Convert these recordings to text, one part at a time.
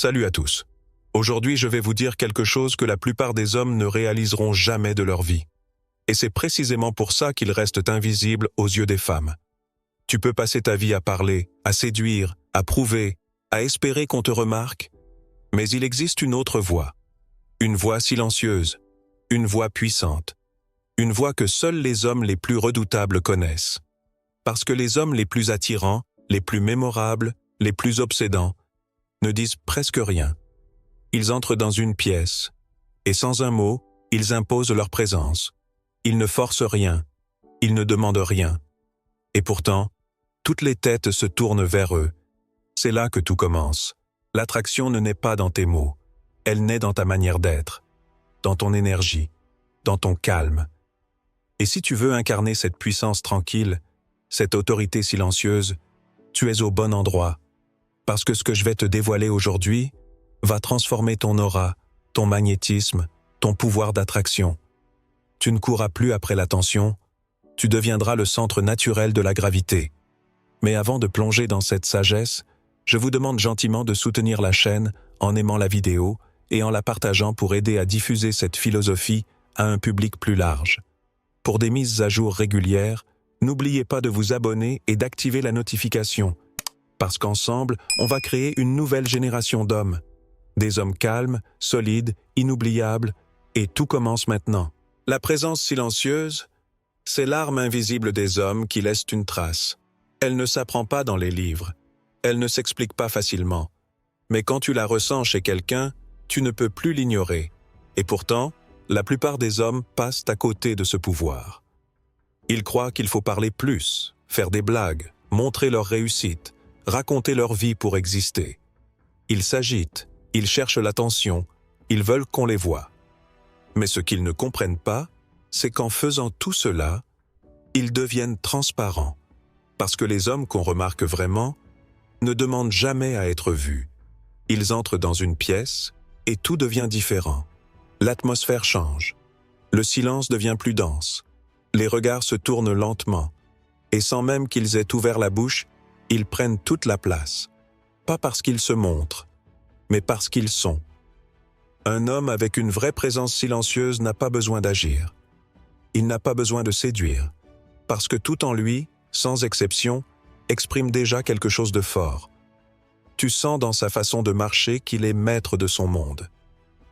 Salut à tous. Aujourd'hui, je vais vous dire quelque chose que la plupart des hommes ne réaliseront jamais de leur vie. Et c'est précisément pour ça qu'ils restent invisibles aux yeux des femmes. Tu peux passer ta vie à parler, à séduire, à prouver, à espérer qu'on te remarque, mais il existe une autre voix. Une voix silencieuse, une voix puissante, une voix que seuls les hommes les plus redoutables connaissent. Parce que les hommes les plus attirants, les plus mémorables, les plus obsédants, ne disent presque rien. Ils entrent dans une pièce, et sans un mot, ils imposent leur présence. Ils ne forcent rien, ils ne demandent rien. Et pourtant, toutes les têtes se tournent vers eux. C'est là que tout commence. L'attraction ne naît pas dans tes mots, elle naît dans ta manière d'être, dans ton énergie, dans ton calme. Et si tu veux incarner cette puissance tranquille, cette autorité silencieuse, tu es au bon endroit, parce que ce que je vais te dévoiler aujourd'hui va transformer ton aura, ton magnétisme, ton pouvoir d'attraction. Tu ne courras plus après l'attention, tu deviendras le centre naturel de la gravité. Mais avant de plonger dans cette sagesse, je vous demande gentiment de soutenir la chaîne en aimant la vidéo et en la partageant pour aider à diffuser cette philosophie à un public plus large. Pour des mises à jour régulières, n'oubliez pas de vous abonner et d'activer la notification, parce qu'ensemble, on va créer une nouvelle génération d'hommes. Des hommes calmes, solides, inoubliables, et tout commence maintenant. La présence silencieuse, c'est l'arme invisible des hommes qui laisse une trace. Elle ne s'apprend pas dans les livres, elle ne s'explique pas facilement. Mais quand tu la ressens chez quelqu'un, tu ne peux plus l'ignorer. Et pourtant, la plupart des hommes passent à côté de ce pouvoir. Ils croient qu'il faut parler plus, faire des blagues, montrer leur réussite, raconter leur vie pour exister. Ils s'agitent, ils cherchent l'attention, ils veulent qu'on les voie. Mais ce qu'ils ne comprennent pas, c'est qu'en faisant tout cela, ils deviennent transparents. Parce que les hommes qu'on remarque vraiment ne demandent jamais à être vus. Ils entrent dans une pièce et tout devient différent. L'atmosphère change. Le silence devient plus dense. Les regards se tournent lentement. Et sans même qu'ils aient ouvert la bouche, ils prennent toute la place. Pas parce qu'ils se montrent, mais parce qu'ils sont. Un homme avec une vraie présence silencieuse n'a pas besoin d'agir. Il n'a pas besoin de séduire, parce que tout en lui, sans exception, exprime déjà quelque chose de fort. Tu sens dans sa façon de marcher qu'il est maître de son monde.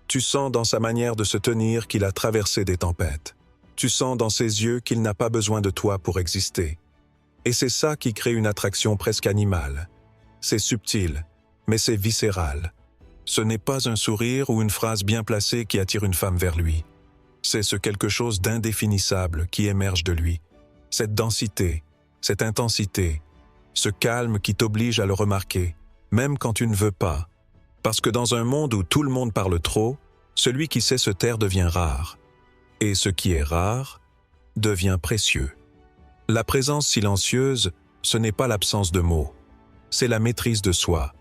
Tu sens dans sa manière de se tenir qu'il a traversé des tempêtes. Tu sens dans ses yeux qu'il n'a pas besoin de toi pour exister. Et c'est ça qui crée une attraction presque animale. C'est subtil, mais c'est viscéral. Ce n'est pas un sourire ou une phrase bien placée qui attire une femme vers lui. C'est ce quelque chose d'indéfinissable qui émerge de lui. Cette densité, cette intensité, ce calme qui t'oblige à le remarquer, même quand tu ne veux pas. Parce que dans un monde où tout le monde parle trop, celui qui sait se taire devient rare. Et ce qui est rare devient précieux. La présence silencieuse, ce n'est pas l'absence de mots. C'est la maîtrise de soi.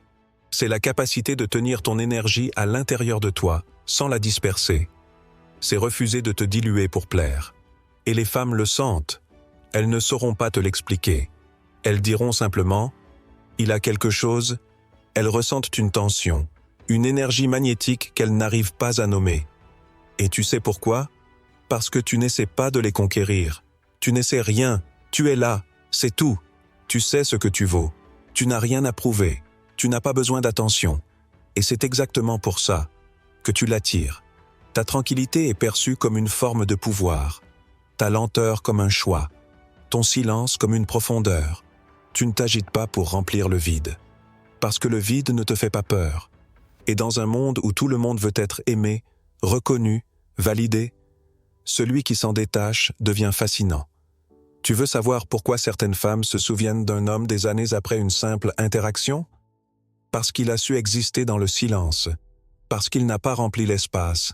C'est la capacité de tenir ton énergie à l'intérieur de toi, sans la disperser. C'est refuser de te diluer pour plaire. Et les femmes le sentent. Elles ne sauront pas te l'expliquer. Elles diront simplement « il a quelque chose », elles ressentent une tension, une énergie magnétique qu'elles n'arrivent pas à nommer. Et tu sais pourquoi? Parce que tu n'essaies pas de les conquérir. Tu n'essaies rien, tu es là, c'est tout. Tu sais ce que tu vaux. Tu n'as rien à prouver. Tu n'as pas besoin d'attention. Et c'est exactement pour ça que tu l'attires. Ta tranquillité est perçue comme une forme de pouvoir. Ta lenteur comme un choix. Ton silence comme une profondeur. Tu ne t'agites pas pour remplir le vide. Parce que le vide ne te fait pas peur. Et dans un monde où tout le monde veut être aimé, reconnu, validé, celui qui s'en détache devient fascinant. Tu veux savoir pourquoi certaines femmes se souviennent d'un homme des années après une simple interaction? Parce qu'il a su exister dans le silence, parce qu'il n'a pas rempli l'espace,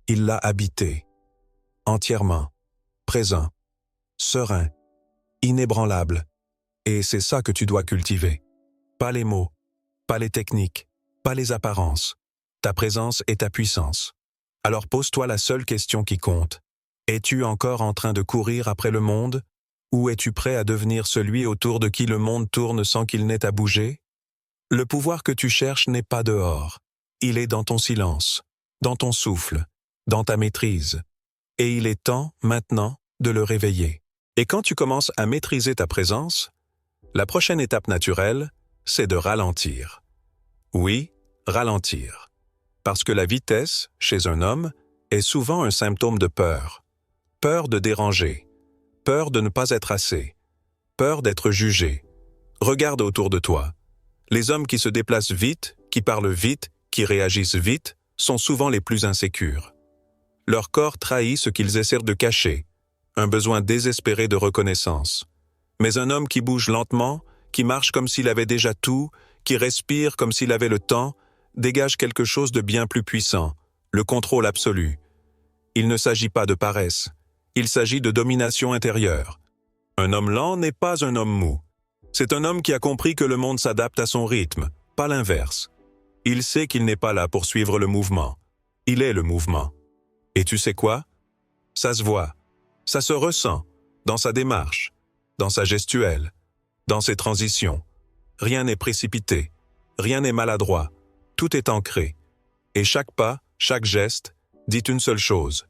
il l'a habité, entièrement, présent, serein, inébranlable. Et c'est ça que tu dois cultiver. Pas les mots, pas les techniques, pas les apparences. Ta présence et ta puissance. Alors pose-toi la seule question qui compte. Es-tu encore en train de courir après le monde? Ou es-tu prêt à devenir celui autour de qui le monde tourne sans qu'il n'ait à bouger? Le pouvoir que tu cherches n'est pas dehors. Il est dans ton silence, dans ton souffle, dans ta maîtrise. Et il est temps, maintenant, de le réveiller. Et quand tu commences à maîtriser ta présence, la prochaine étape naturelle, c'est de ralentir. Oui, ralentir. Parce que la vitesse, chez un homme, est souvent un symptôme de peur. Peur de déranger. Peur de ne pas être assez. Peur d'être jugé. Regarde autour de toi. Les hommes qui se déplacent vite, qui parlent vite, qui réagissent vite, sont souvent les plus insécures. Leur corps trahit ce qu'ils essaient de cacher, un besoin désespéré de reconnaissance. Mais un homme qui bouge lentement, qui marche comme s'il avait déjà tout, qui respire comme s'il avait le temps, dégage quelque chose de bien plus puissant, le contrôle absolu. Il ne s'agit pas de paresse, il s'agit de domination intérieure. Un homme lent n'est pas un homme mou. C'est un homme qui a compris que le monde s'adapte à son rythme, pas l'inverse. Il sait qu'il n'est pas là pour suivre le mouvement. Il est le mouvement. Et tu sais quoi? Ça se voit, ça se ressent, dans sa démarche, dans sa gestuelle, dans ses transitions. Rien n'est précipité, rien n'est maladroit, tout est ancré. Et chaque pas, chaque geste, dit une seule chose.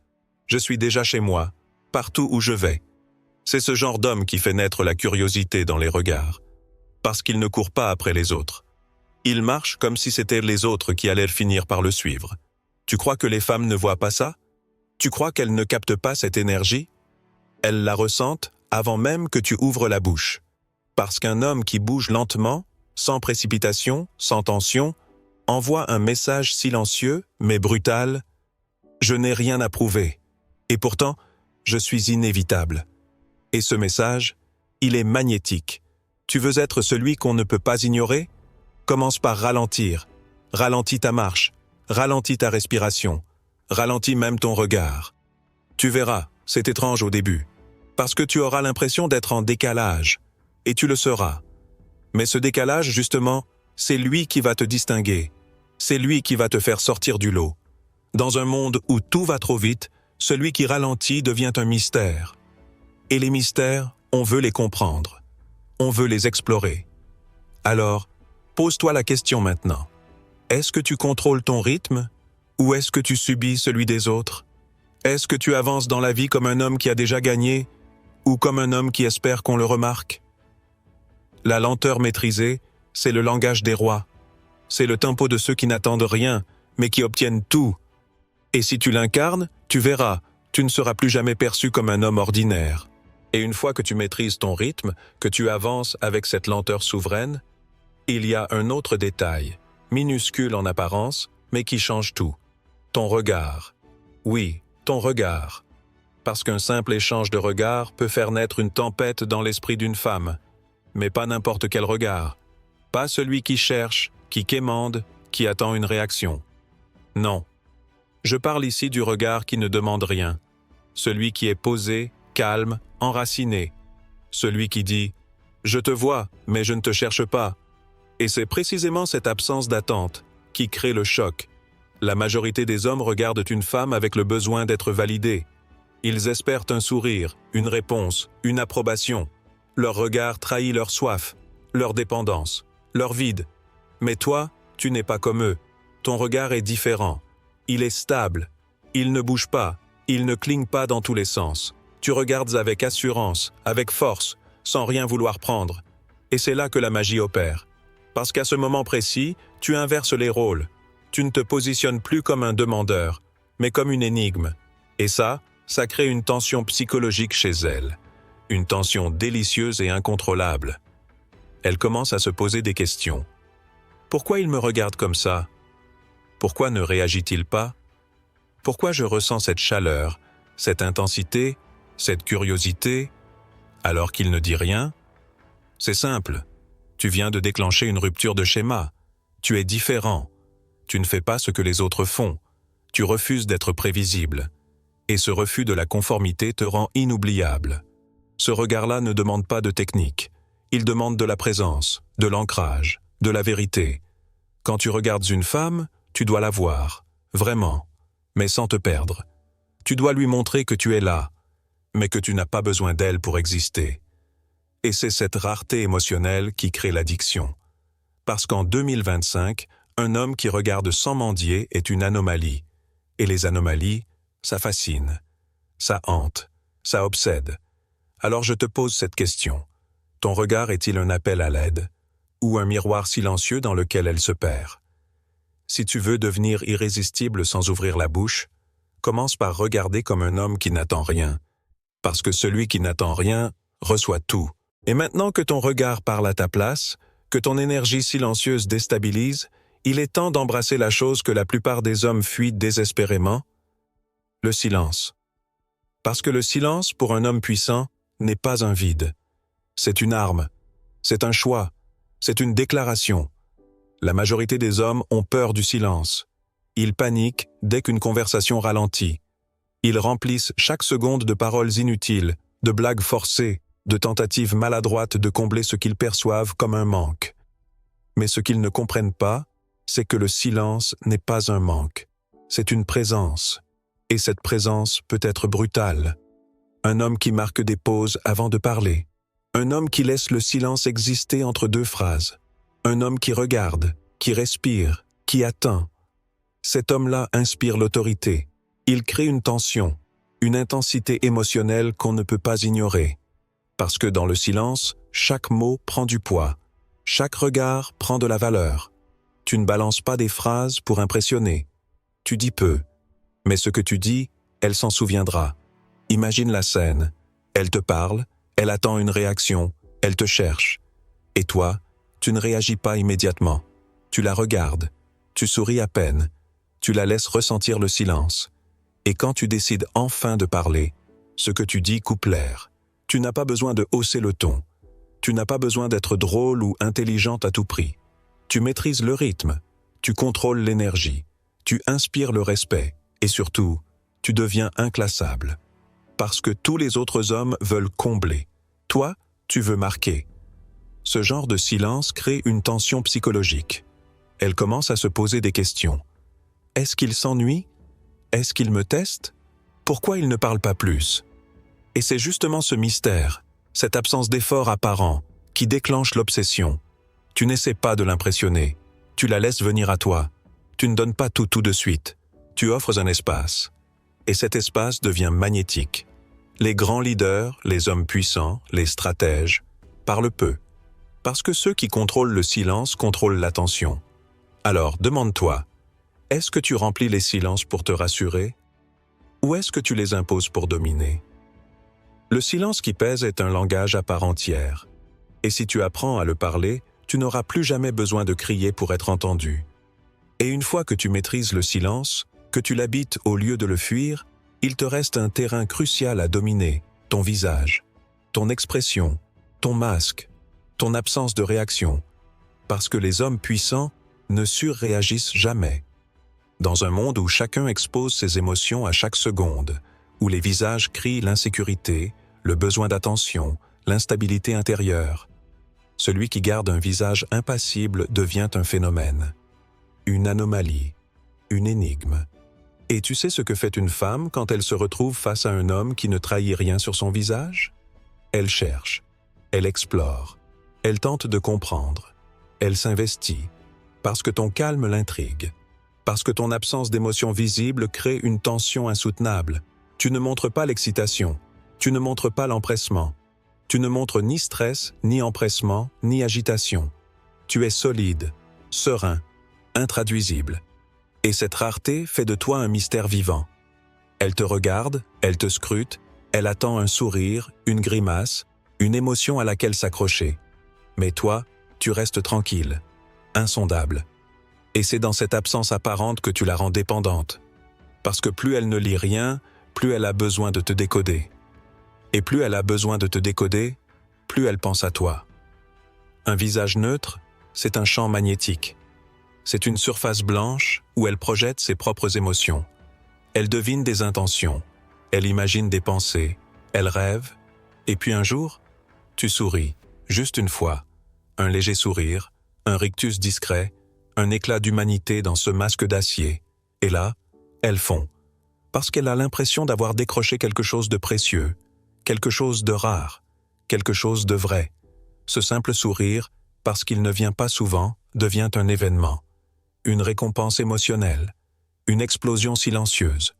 Je suis déjà chez moi, partout où je vais. C'est ce genre d'homme qui fait naître la curiosité dans les regards. Parce qu'il ne court pas après les autres. Il marche comme si c'était les autres qui allaient finir par le suivre. Tu crois que les femmes ne voient pas ça? Tu crois qu'elles ne captent pas cette énergie? Elles la ressentent avant même que tu ouvres la bouche. Parce qu'un homme qui bouge lentement, sans précipitation, sans tension, envoie un message silencieux, mais brutal. Je n'ai rien à prouver. Et pourtant, je suis inévitable. Et ce message, il est magnétique. Tu veux être celui qu'on ne peut pas ignorer? Commence par ralentir. Ralentis ta marche. Ralentis ta respiration. Ralentis même ton regard. Tu verras, c'est étrange au début. Parce que tu auras l'impression d'être en décalage. Et tu le seras. Mais ce décalage, justement, c'est lui qui va te distinguer. C'est lui qui va te faire sortir du lot. Dans un monde où tout va trop vite, celui qui ralentit devient un mystère. Et les mystères, on veut les comprendre. On veut les explorer. Alors, pose-toi la question maintenant. Est-ce que tu contrôles ton rythme? Ou est-ce que tu subis celui des autres? Est-ce que tu avances dans la vie comme un homme qui a déjà gagné? Ou comme un homme qui espère qu'on le remarque? La lenteur maîtrisée, c'est le langage des rois. C'est le tempo de ceux qui n'attendent rien, mais qui obtiennent tout. Et si tu l'incarnes, tu verras, tu ne seras plus jamais perçu comme un homme ordinaire. Et une fois que tu maîtrises ton rythme, que tu avances avec cette lenteur souveraine, il y a un autre détail, minuscule en apparence, mais qui change tout. Ton regard. Oui, ton regard. Parce qu'un simple échange de regards peut faire naître une tempête dans l'esprit d'une femme. Mais pas n'importe quel regard. Pas celui qui cherche, qui quémande, qui attend une réaction. Non. Je parle ici du regard qui ne demande rien. Celui qui est posé, calme, enraciné. Celui qui dit « Je te vois, mais je ne te cherche pas ». Et c'est précisément cette absence d'attente qui crée le choc. La majorité des hommes regardent une femme avec le besoin d'être validés. Ils espèrent un sourire, une réponse, une approbation. Leur regard trahit leur soif, leur dépendance, leur vide. Mais toi, tu n'es pas comme eux. Ton regard est différent. Il est stable. Il ne bouge pas. Il ne cligne pas dans tous les sens. Tu regardes avec assurance, avec force, sans rien vouloir prendre. Et c'est là que la magie opère. Parce qu'à ce moment précis, tu inverses les rôles. Tu ne te positionnes plus comme un demandeur, mais comme une énigme. Et ça crée une tension psychologique chez elle. Une tension délicieuse et incontrôlable. Elle commence à se poser des questions. Pourquoi il me regarde comme ça? Pourquoi ne réagit-il pas? Pourquoi je ressens cette chaleur, cette intensité, cette curiosité, alors qu'il ne dit rien? C'est simple. Tu viens de déclencher une rupture de schéma. Tu es différent. Tu ne fais pas ce que les autres font. Tu refuses d'être prévisible. Et ce refus de la conformité te rend inoubliable. Ce regard-là ne demande pas de technique. Il demande de la présence, de l'ancrage, de la vérité. Quand tu regardes une femme, tu dois la voir, vraiment, mais sans te perdre. Tu dois lui montrer que tu es là, mais que tu n'as pas besoin d'elle pour exister. Et c'est cette rareté émotionnelle qui crée l'addiction. Parce qu'en 2025, Un homme qui regarde sans mendier est une anomalie. Et les anomalies, ça fascine, ça hante, ça obsède. Alors je te pose cette question. Ton regard est-il un appel à l'aide, ou un miroir silencieux dans lequel elle se perd? Si tu veux devenir irrésistible sans ouvrir la bouche, commence par regarder comme un homme qui n'attend rien. Parce que celui qui n'attend rien reçoit tout. Et maintenant que ton regard parle à ta place, que ton énergie silencieuse déstabilise, il est temps d'embrasser la chose que la plupart des hommes fuient désespérément, le silence. Parce que le silence, pour un homme puissant, n'est pas un vide. C'est une arme, c'est un choix, c'est une déclaration. La majorité des hommes ont peur du silence. Ils paniquent dès qu'une conversation ralentit. Ils remplissent chaque seconde de paroles inutiles, de blagues forcées, de tentatives maladroites de combler ce qu'ils perçoivent comme un manque. Mais ce qu'ils ne comprennent pas, c'est que le silence n'est pas un manque. C'est une présence. Et cette présence peut être brutale. Un homme qui marque des pauses avant de parler. Un homme qui laisse le silence exister entre deux phrases. Un homme qui regarde, qui respire, qui attend. Cet homme-là inspire l'autorité. Il crée une tension, une intensité émotionnelle qu'on ne peut pas ignorer. Parce que dans le silence, chaque mot prend du poids. Chaque regard prend de la valeur. Tu ne balances pas des phrases pour impressionner. Tu dis peu. Mais ce que tu dis, elle s'en souviendra. Imagine la scène. Elle te parle, elle attend une réaction, elle te cherche. Et toi, tu ne réagis pas immédiatement. Tu la regardes, tu souris à peine, tu la laisses ressentir le silence. Et quand tu décides enfin de parler, ce que tu dis coupe l'air. Tu n'as pas besoin de hausser le ton. Tu n'as pas besoin d'être drôle ou intelligente à tout prix. Tu maîtrises le rythme, tu contrôles l'énergie, tu inspires le respect et surtout, tu deviens inclassable. Parce que tous les autres hommes veulent combler. Toi, tu veux marquer. Ce genre de silence crée une tension psychologique. Elle commence à se poser des questions. Est-ce qu'il s'ennuie? Est-ce qu'il me teste? Pourquoi il ne parle pas plus? Et c'est justement ce mystère, cette absence d'effort apparent, qui déclenche l'obsession. Tu n'essaies pas de l'impressionner, tu la laisses venir à toi. Tu ne donnes pas tout de suite, tu offres un espace. Et cet espace devient magnétique. Les grands leaders, les hommes puissants, les stratèges, parlent peu. Parce que ceux qui contrôlent le silence contrôlent l'attention. Alors, demande-toi, est-ce que tu remplis les silences pour te rassurer? Ou est-ce que tu les imposes pour dominer? Le silence qui pèse est un langage à part entière. Et si tu apprends à le parler, tu n'auras plus jamais besoin de crier pour être entendu. Et une fois que tu maîtrises le silence, que tu l'habites au lieu de le fuir, il te reste un terrain crucial à dominer, ton visage, ton expression, ton masque, ton absence de réaction, parce que les hommes puissants ne surréagissent jamais. Dans un monde où chacun expose ses émotions à chaque seconde, où les visages crient l'insécurité, le besoin d'attention, l'instabilité intérieure, celui qui garde un visage impassible devient un phénomène, une anomalie, une énigme. Et tu sais ce que fait une femme quand elle se retrouve face à un homme qui ne trahit rien sur son visage? Elle cherche, elle explore, elle tente de comprendre, elle s'investit, parce que ton calme l'intrigue, parce que ton absence d'émotion visible crée une tension insoutenable. Tu ne montres pas l'excitation, tu ne montres pas l'empressement, tu ne montres ni stress, ni empressement, ni agitation. Tu es solide, serein, intraduisible. Et cette rareté fait de toi un mystère vivant. Elle te regarde, elle te scrute, elle attend un sourire, une grimace, une émotion à laquelle s'accrocher. Mais toi, tu restes tranquille, insondable. Et c'est dans cette absence apparente que tu la rends dépendante. Parce que plus elle ne lit rien, plus elle a besoin de te décoder. Et plus elle a besoin de te décoder, plus elle pense à toi. Un visage neutre, c'est un champ magnétique. C'est une surface blanche où elle projette ses propres émotions. Elle devine des intentions, elle imagine des pensées, elle rêve, et puis un jour, tu souris, juste une fois, un léger sourire, un rictus discret, un éclat d'humanité dans ce masque d'acier, et là, elle fond, parce qu'elle a l'impression d'avoir décroché quelque chose de précieux, quelque chose de rare, quelque chose de vrai. Ce simple sourire, parce qu'il ne vient pas souvent, devient un événement. une récompense émotionnelle, une explosion silencieuse.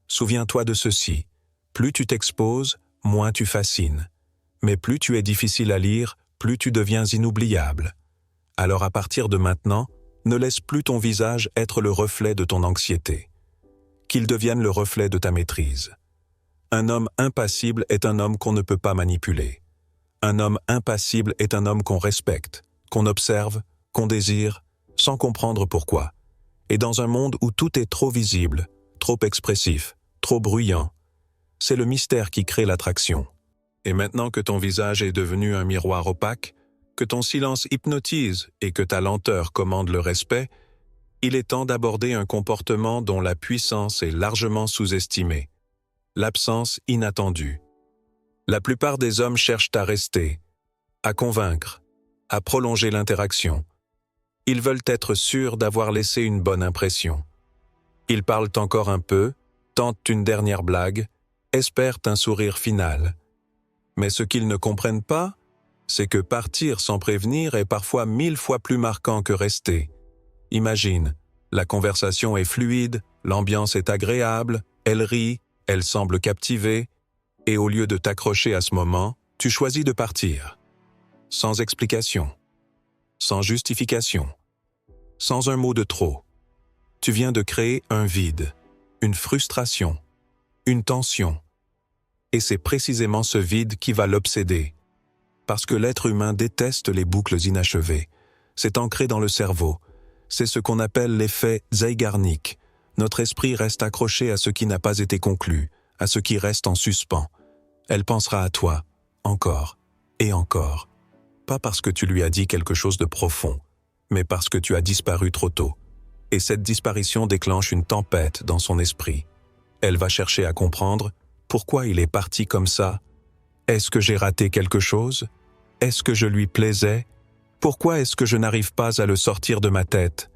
Souviens-toi de ceci, plus tu t'exposes, moins tu fascines. Mais plus tu es difficile à lire, plus tu deviens inoubliable. Alors à partir de maintenant, ne laisse plus ton visage être le reflet de ton anxiété. Qu'il devienne le reflet de ta maîtrise. Un homme impassible est un homme qu'on ne peut pas manipuler. Un homme impassible est un homme qu'on respecte, qu'on observe, qu'on désire, sans comprendre pourquoi. Et dans un monde où tout est trop visible, trop expressif, trop bruyant, c'est le mystère qui crée l'attraction. Et maintenant que ton visage est devenu un miroir opaque, que ton silence hypnotise et que ta lenteur commande le respect, il est temps d'aborder un comportement dont la puissance est largement sous-estimée. L'absence inattendue. La plupart des hommes cherchent à rester, à convaincre, à prolonger l'interaction. Ils veulent être sûrs d'avoir laissé une bonne impression. Ils parlent encore un peu, tentent une dernière blague, espèrent un sourire final. Mais ce qu'ils ne comprennent pas, c'est que partir sans prévenir est parfois 1000 fois plus marquant que rester. Imagine, la conversation est fluide, l'ambiance est agréable, elle rit, elle semble captivée, et au lieu de t'accrocher à ce moment, tu choisis de partir. Sans explication, sans justification, sans un mot de trop. Tu viens de créer un vide, une frustration, une tension. Et c'est précisément ce vide qui va l'obséder. Parce que l'être humain déteste les boucles inachevées. C'est ancré dans le cerveau. C'est ce qu'on appelle l'effet Zeigarnik. Notre esprit reste accroché à ce qui n'a pas été conclu, à ce qui reste en suspens. Elle pensera à toi, encore et encore. Pas parce que tu lui as dit quelque chose de profond, mais parce que tu as disparu trop tôt. Et cette disparition déclenche une tempête dans son esprit. Elle va chercher à comprendre pourquoi il est parti comme ça. Est-ce que j'ai raté quelque chose? Est-ce que je lui plaisais? Pourquoi est-ce que je n'arrive pas à le sortir de ma tête?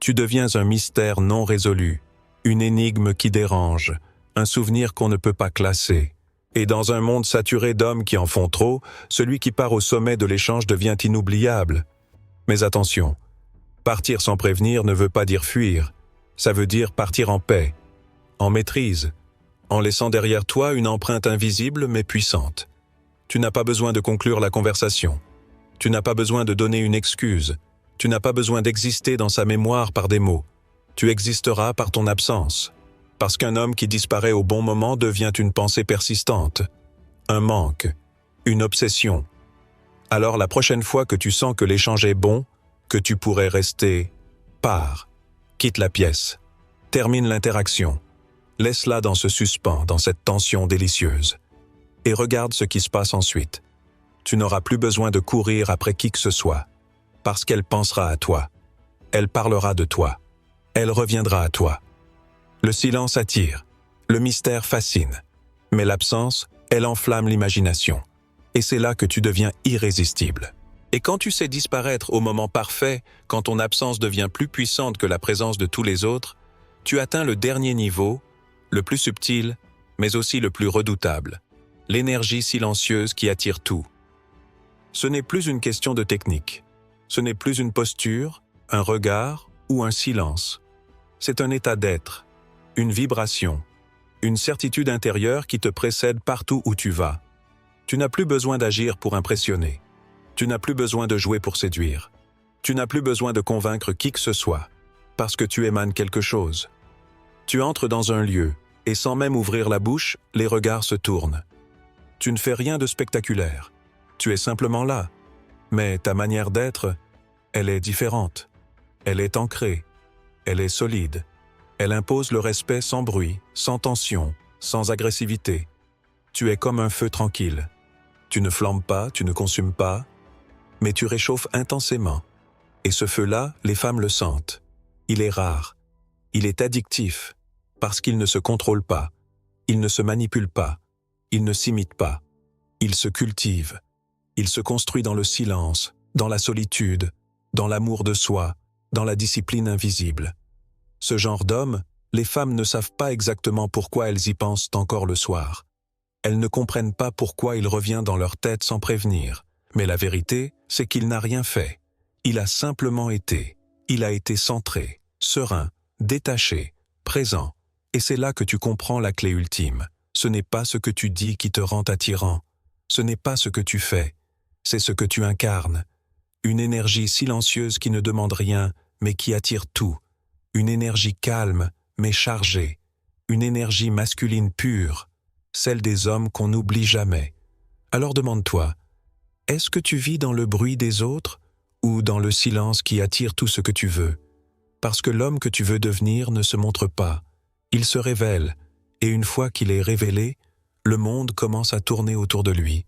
Tu deviens un mystère non résolu, une énigme qui dérange, un souvenir qu'on ne peut pas classer. Et dans un monde saturé d'hommes qui en font trop, celui qui part au sommet de l'échange devient inoubliable. Mais attention, partir sans prévenir ne veut pas dire fuir. Ça veut dire partir en paix, en maîtrise, en laissant derrière toi une empreinte invisible mais puissante. Tu n'as pas besoin de conclure la conversation. Tu n'as pas besoin de donner une excuse. Tu n'as pas besoin d'exister dans sa mémoire par des mots. Tu existeras par ton absence. Parce qu'un homme qui disparaît au bon moment devient une pensée persistante, un manque, une obsession. Alors la prochaine fois que tu sens que l'échange est bon, que tu pourrais rester, pars, quitte la pièce, termine l'interaction. Laisse-la dans ce suspens, dans cette tension délicieuse. Et regarde ce qui se passe ensuite. Tu n'auras plus besoin de courir après qui que ce soit, parce qu'elle pensera à toi. Elle parlera de toi. Elle reviendra à toi. Le silence attire, le mystère fascine, mais l'absence, elle enflamme l'imagination. Et c'est là que tu deviens irrésistible. Et quand tu sais disparaître au moment parfait, quand ton absence devient plus puissante que la présence de tous les autres, tu atteins le dernier niveau, le plus subtil, mais aussi le plus redoutable, l'énergie silencieuse qui attire tout. Ce n'est plus une question de technique, ce n'est plus une posture, un regard ou un silence. C'est un état d'être, une vibration, une certitude intérieure qui te précède partout où tu vas. Tu n'as plus besoin d'agir pour impressionner. Tu n'as plus besoin de jouer pour séduire. Tu n'as plus besoin de convaincre qui que ce soit, parce que tu émanes quelque chose. Tu entres dans un lieu, et sans même ouvrir la bouche, les regards se tournent. Tu ne fais rien de spectaculaire. Tu es simplement là. Mais ta manière d'être, elle est différente. Elle est ancrée. Elle est solide. Elle impose le respect sans bruit, sans tension, sans agressivité. Tu es comme un feu tranquille. Tu ne flambes pas, tu ne consumes pas, mais tu réchauffes intensément. Et ce feu-là, les femmes le sentent. Il est rare. Il est addictif, parce qu'il ne se contrôle pas. Il ne se manipule pas. Il ne s'imite pas. Il se cultive. Il se construit dans le silence, dans la solitude, dans l'amour de soi, dans la discipline invisible. Ce genre d'homme, les femmes ne savent pas exactement pourquoi elles y pensent encore le soir. Elles ne comprennent pas pourquoi il revient dans leur tête sans prévenir. Mais la vérité, c'est qu'il n'a rien fait. Il a simplement été. Il a été centré, serein, détaché, présent. Et c'est là que tu comprends la clé ultime. Ce n'est pas ce que tu dis qui te rend attirant. Ce n'est pas ce que tu fais. C'est ce que tu incarnes. Une énergie silencieuse qui ne demande rien, mais qui attire tout. Une énergie calme, mais chargée. Une énergie masculine pure, celle des hommes qu'on n'oublie jamais. Alors demande-toi, est-ce que tu vis dans le bruit des autres ou dans le silence qui attire tout ce que tu veux? Parce que l'homme que tu veux devenir ne se montre pas. Il se révèle, et une fois qu'il est révélé, le monde commence à tourner autour de lui.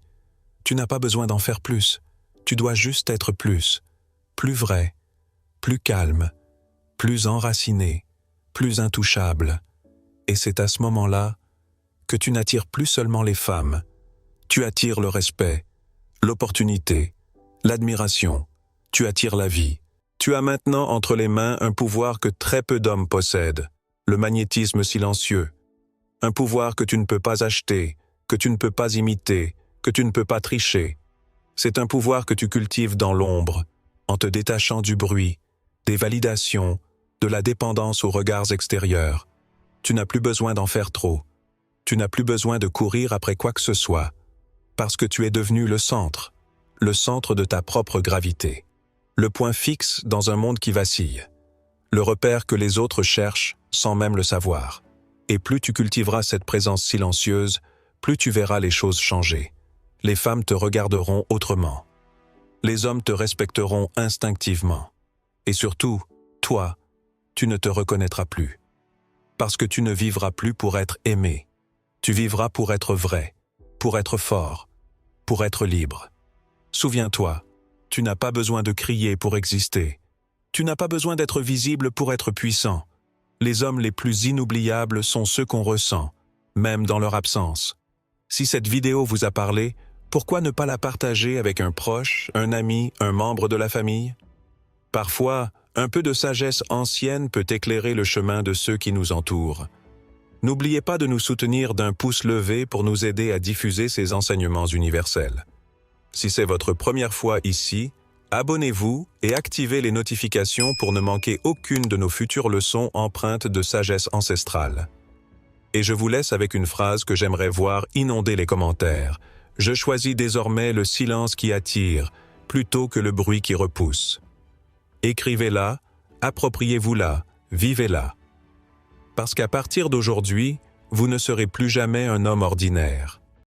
Tu n'as pas besoin d'en faire plus. Tu dois juste être plus vrai, plus calme, plus enraciné, plus intouchable. Et c'est à ce moment-là que tu n'attires plus seulement les femmes. Tu attires le respect, l'opportunité, l'admiration. Tu attires la vie. Tu as maintenant entre les mains un pouvoir que très peu d'hommes possèdent, le magnétisme silencieux. Un pouvoir que tu ne peux pas acheter, que tu ne peux pas imiter, que tu ne peux pas tricher. C'est un pouvoir que tu cultives dans l'ombre, en te détachant du bruit, des validations, de la dépendance aux regards extérieurs. Tu n'as plus besoin d'en faire trop. Tu n'as plus besoin de courir après quoi que ce soit, parce que tu es devenu le centre de ta propre gravité, le point fixe dans un monde qui vacille, le repère que les autres cherchent sans même le savoir. Et plus tu cultiveras cette présence silencieuse, plus tu verras les choses changer. Les femmes te regarderont autrement. Les hommes te respecteront instinctivement. Et surtout, toi, tu ne te reconnaîtras plus. Parce que tu ne vivras plus pour être aimé. Tu vivras pour être vrai, pour être fort, pour être libre. Souviens-toi, tu n'as pas besoin de crier pour exister. Tu n'as pas besoin d'être visible pour être puissant. Les hommes les plus inoubliables sont ceux qu'on ressent, même dans leur absence. Si cette vidéo vous a parlé, pourquoi ne pas la partager avec un proche, un ami, un membre de la famille? Parfois, un peu de sagesse ancienne peut éclairer le chemin de ceux qui nous entourent. N'oubliez pas de nous soutenir d'un pouce levé pour nous aider à diffuser ces enseignements universels. Si c'est votre première fois ici, abonnez-vous et activez les notifications pour ne manquer aucune de nos futures leçons empreintes de sagesse ancestrale. Et je vous laisse avec une phrase que j'aimerais voir inonder les commentaires. Je choisis désormais le silence qui attire, plutôt que le bruit qui repousse. Écrivez-la, appropriez-vous-la, vivez-la. Parce qu'à partir d'aujourd'hui, vous ne serez plus jamais un homme ordinaire.